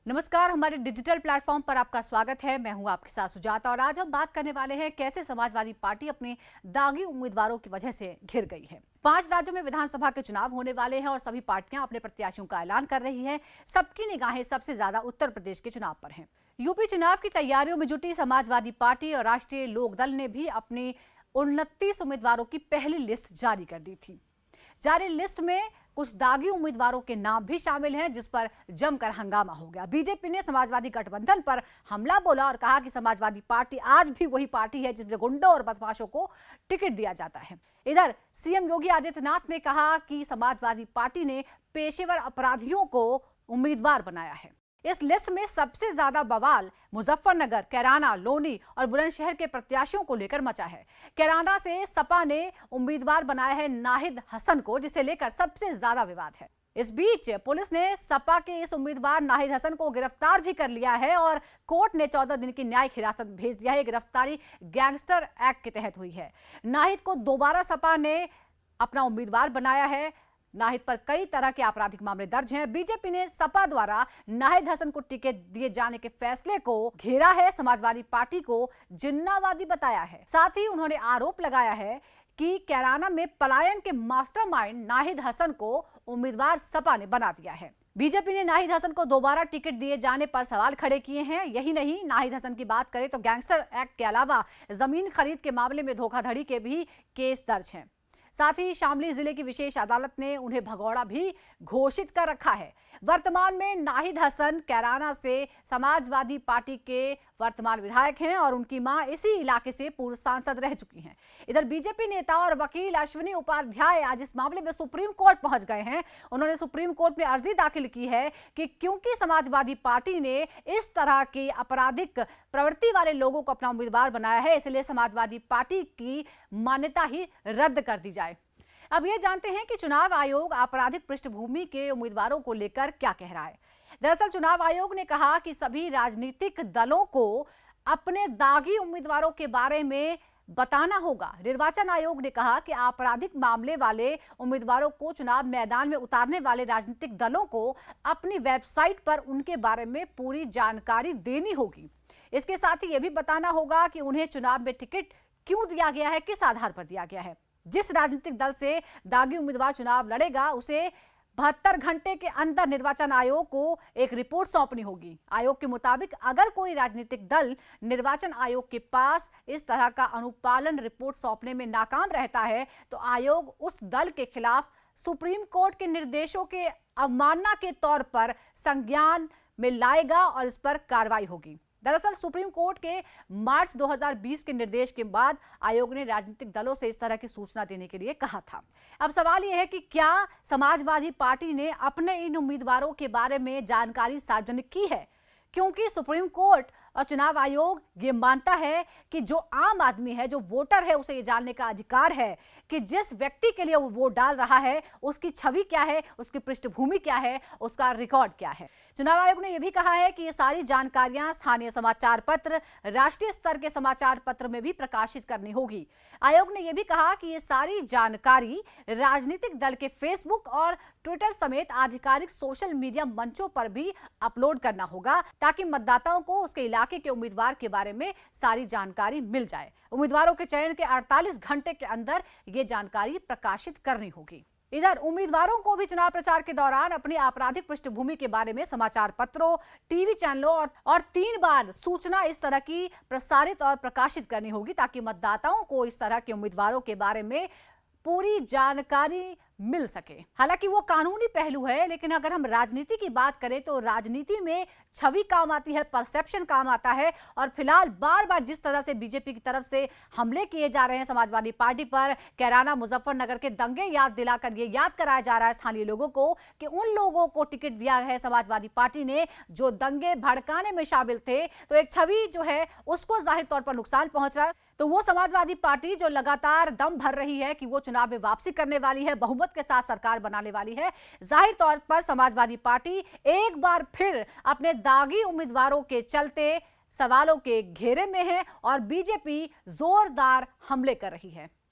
नमस्कार, हमारे digital platform पर आपका स्वागत है। मैं हूं आपके साथ सुजाता और आज हम बात करने वाले हैं कैसे समाजवादी पार्टी अपने दागी उम्मीदवारों की वजह से घिर गई है। 5 राज्यों में विधानसभा के चुनाव होने वाले हैं और सभी पार्टियां अपने प्रत्याशियों का ऐलान कर रही हैं। सबकी निगाहें सबसे ज्यादा उत्तर प्रदेश के चुनाव पर हैं। यूपी चुनाव की तैयारियों में जुटी समाजवादी पार्टी और राष्ट्रीय लोकदल ने भी अपनी 29 उम्मीदवारों की पहली लिस्ट जारी कर दी थी। जारी लिस्ट में कुछ दागी उम्मीदवारों के नाम भी शामिल हैं, जिस पर जमकर हंगामा हो गया। बीजेपी ने समाजवादी गठबंधन पर हमला बोला और कहा कि समाजवादी पार्टी आज भी वही पार्टी है जिसमें गुंडों और बदमाशों को टिकट दिया जाता है। इधर सीएम योगी आदित्यनाथ ने कहा कि समाजवादी पार्टी ने पेशेवर अपराधियों को उम्मीदवार बनाया है। इस लिस्ट में सबसे ज्यादा बवाल मुजफ्फरनगर, कैराना, लोनी और बुलंदशहर के प्रत्याशियों को लेकर मचा है। कैराना से सपा ने उम्मीदवार बनाया है नाहिद हसन को, जिसे लेकर सबसे ज्यादा विवाद है। इस बीच पुलिस ने सपा के इस उम्मीदवार नाहिद हसन को गिरफ्तार भी कर लिया है और कोर्ट ने 14 दिन की न्यायिक हिरासत में भेज दिया है। गिरफ्तारी गैंगस्टर एक्ट के तहत हुई है। नाहिद को दोबारा सपा ने अपना उम्मीदवार बनाया है। नाहिद पर कई तरह के आपराधिक मामले दर्ज हैं। बीजेपी ने सपा द्वारा नाहिद हसन को टिकट दिए जाने के फैसले को घेरा है। समाजवादी पार्टी को जिन्नावादी बताया है। साथ ही उन्होंने आरोप लगाया है कि कैराना में पलायन के मास्टरमाइंड नाहिद हसन को उम्मीदवार सपा ने बना दिया है। बीजेपी ने नाहिद हसन को दोबारा टिकट दिए जाने पर सवाल खड़े किए हैं। यही नहीं, नाहिद हसन की बात करें तो गैंगस्टर एक्ट के अलावा जमीन खरीद के मामले में धोखाधड़ी के भी केस दर्ज हैं। साथ ही शामली जिले की विशेष अदालत ने उन्हें भगौड़ा भी घोषित कर रखा है। वर्तमान में नाहिद हसन कैराना से समाजवादी पार्टी के वर्तमान विधायक हैं और उनकी मां इसी इलाके से पूर्व सांसद रह चुकी हैं। इधर बीजेपी नेता और वकील अश्विनी उपाध्याय आज इस मामले में सुप्रीम कोर्ट पहुंच गए हैं। उन्होंने सुप्रीम कोर्ट में अर्जी दाखिल की है कि क्योंकि समाजवादी पार्टी ने इस तरह की आपराधिक प्रवृत्ति वाले लोगों को अपना उम्मीदवार बनाया है, इसलिए समाजवादी पार्टी की मान्यता ही रद्द कर दी जाए। अब ये जानते हैं कि चुनाव आयोग आपराधिक पृष्ठभूमि के उम्मीदवारों को लेकर क्या कह रहा है। दरअसल चुनाव आयोग ने कहा कि सभी राजनीतिक दलों को अपने दागी उम्मीदवारों के बारे में बताना होगा। निर्वाचन आयोग ने कहा कि आपराधिक मामले वाले उम्मीदवारों को चुनाव मैदान में उतारने वाले राजनीतिक दलों को अपनी वेबसाइट पर उनके बारे में पूरी जानकारी देनी होगी। इसके साथ ही यह भी बताना होगा कि उन्हें चुनाव में टिकट क्यों दिया गया है, किस आधार पर दिया गया है। जिस राजनीतिक दल से दागी उम्मीदवार चुनाव लड़ेगा उसे 72 घंटे के अंदर निर्वाचन आयोग को एक रिपोर्ट सौंपनी होगी। आयोग के मुताबिक अगर कोई राजनीतिक दल निर्वाचन आयोग के पास इस तरह का अनुपालन रिपोर्ट सौंपने में नाकाम रहता है तो आयोग उस दल के खिलाफ सुप्रीम कोर्ट के निर्देशों के अवमानना के तौर पर संज्ञान में लाएगा और इस पर कार्रवाई होगी। दरअसल सुप्रीम कोर्ट के मार्च 2020 के निर्देश के बाद आयोग ने राजनीतिक दलों से इस तरह की सूचना देने के लिए कहा था। अब सवाल यह है कि क्या समाजवादी पार्टी ने अपने इन उम्मीदवारों के बारे में जानकारी सार्वजनिक की है, क्योंकि सुप्रीम कोर्ट और चुनाव आयोग ये मानता है कि जो आम आदमी है, जो वोटर है, उसे ये जानने का अधिकार है कि जिस व्यक्ति के लिए वो वोट डाल रहा है उसकी छवि क्या है, उसकी पृष्ठभूमि क्या है, उसका रिकॉर्ड क्या है। चुनाव आयोग ने यह भी कहा है कि ये सारी जानकारियां स्थानीय समाचार पत्र, राष्ट्रीय स्तर के समाचार पत्र में भी प्रकाशित करनी होगी। आयोग ने यह भी कहा कि ये सारी जानकारी राजनीतिक दल के फेसबुक और ट्विटर समेत आधिकारिक सोशल मीडिया मंचों पर भी अपलोड करना होगा, ताकि मतदाताओं को उसके इलाके के उम्मीदवार के बारे में सारी जानकारी मिल जाए। उम्मीदवारों के चयन के 48 घंटे के अंदर ये जानकारी प्रकाशित करनी होगी। इधर उम्मीदवारों को भी चुनाव प्रचार के दौरान अपनी आपराधिक पृष्ठभूमि के बारे में समाचार पत्रों, टीवी चैनलों और 3 बार सूचना इस तरह की प्रसारित और प्रकाशित करनी होगी, ताकि मतदाताओं को इस तरह के उम्मीदवारों के बारे में पूरी जानकारी मिल सके। हालांकि वो कानूनी पहलू है, लेकिन अगर हम राजनीति की बात करें तो राजनीति में छवि काम आती है, परसेप्शन काम आता है। और फिलहाल बार बार जिस तरह से बीजेपी की तरफ से हमले किए जा रहे हैं समाजवादी पार्टी पर, कैराना, मुजफ्फरनगर के दंगे याद दिलाकर ये याद कराया जा रहा है स्थानीय लोगों को कि उन लोगों को टिकट दिया है समाजवादी पार्टी ने जो दंगे भड़काने में शामिल थे, तो एक छवि जो है उसको जाहिर तौर पर नुकसान पहुंच रहा है। तो वो समाजवादी पार्टी जो लगातार दम भर रही है कि वो चुनाव में वापसी करने वाली है, बहुमत के साथ सरकार बनाने वाली है, जाहिर तौर पर समाजवादी पार्टी एक बार फिर अपने दागी उम्मीदवारों के चलते सवालों के घेरे में है और बीजेपी जोरदार हमले कर रही है।